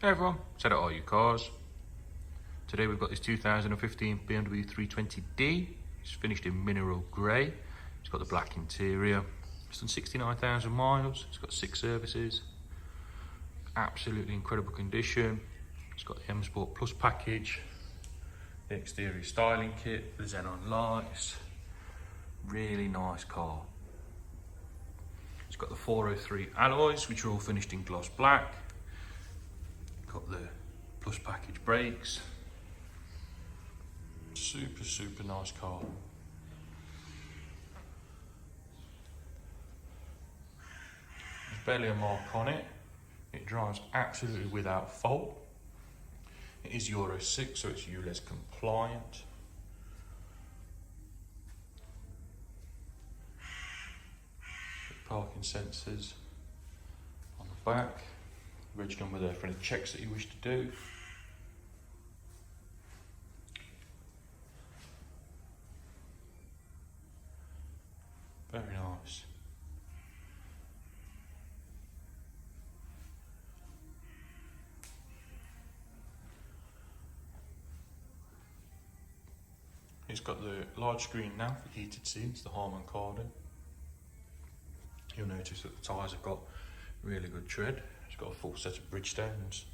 Hey everyone, Ted at R U Cars. Today we've got this 2015 BMW 320D. It's finished in mineral grey. It's got the black interior. It's done 69,000 miles. It's got 6 services. Absolutely incredible condition. It's got the M Sport Plus package, the exterior styling kit, the xenon lights. Really nice car. It's got the 403 alloys, which are all finished in gloss black. Got the Plus package brakes. Super nice car. There's barely a mark on it. It drives absolutely without fault. It is Euro 6, so it's ULEZ compliant. Parking sensors on the back. Reg number there for any checks that you wish to do. Very nice. It's got the large screen now for heated seats, the Harman Kardon. You'll notice that the tyres have got really good tread. It's got a full set of Bridgestones.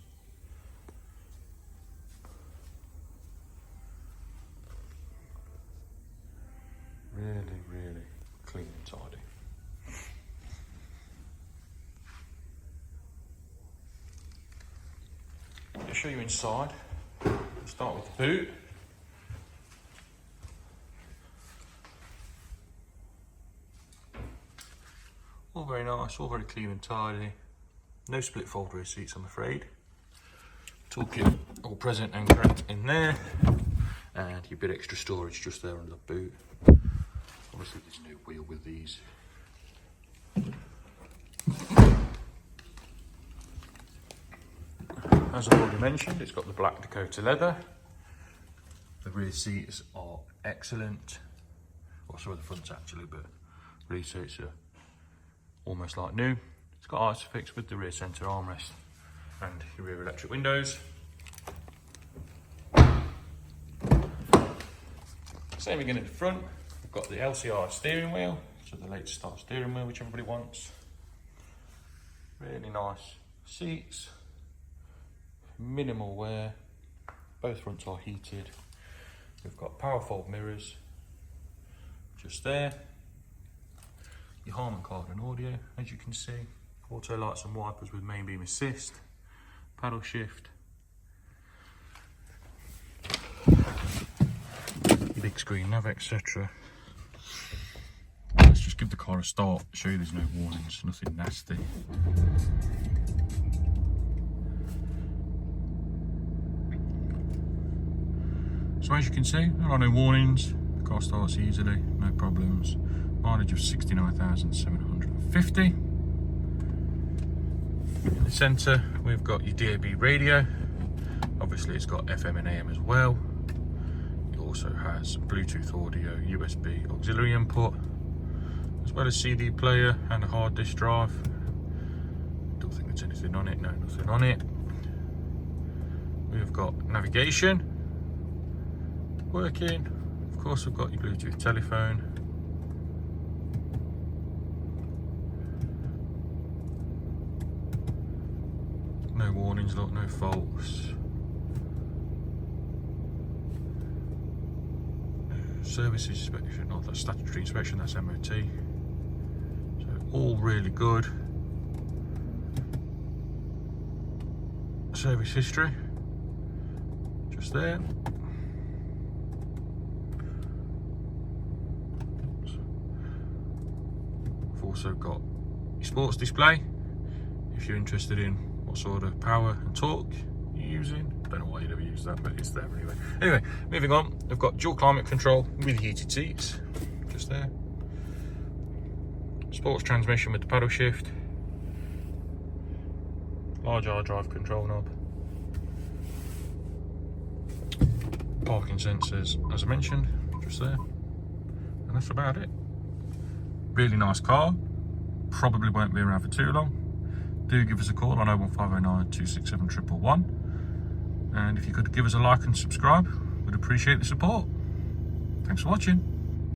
Really clean and tidy. I'll show you inside. We'll start with the boot. All very nice, all very clean and tidy. No split fold rear seats, I'm afraid. Toolkit all present and correct in there. And your bit extra storage just there under the boot. Obviously there's no wheel with these. As I've already mentioned, it's got the black Dakota leather. The rear seats are excellent. Well, some of the fronts actually, but rear seats are almost like new. It's got Isofix with the rear centre armrest and your rear electric windows. Same again in the front. We've got the LCR steering wheel, so the latest style steering wheel, which everybody wants. Really nice seats, minimal wear. Both fronts are heated. We've got power fold mirrors just there. Your Harman Kardon audio, as you can see. Auto lights and wipers with main beam assist. Paddle shift. Big screen nav, etc. Let's just give the car a start, show you there's no warnings, nothing nasty. So as you can see, there are no warnings. The car starts easily, no problems. Mileage of 69,750. In the centre, we've got your DAB radio. Obviously, it's got FM and AM as well. It also has Bluetooth audio, USB auxiliary input, as well as CD player and a hard disk drive. Don't think there's anything on it. No, nothing on it. We've got navigation working. Of course, we've got your Bluetooth telephone. No warnings, look, no faults. Service inspection, not that statutory inspection, that's MOT. So all really good. Service history, just there. We've also got your sports display, if you're interested in what sort of power and torque you're using. Don't know why you'd ever use that, but it's there anyway. Anyway, moving on, we've got dual climate control with heated seats, just there. Sports transmission with the paddle shift. Large R drive control knob. Parking sensors, as I mentioned, just there. And that's about it. Really nice car. Probably won't be around for too long. do give us a call on 01509 267 111. And if you could give us a like and subscribe, we'd appreciate the support. Thanks for watching.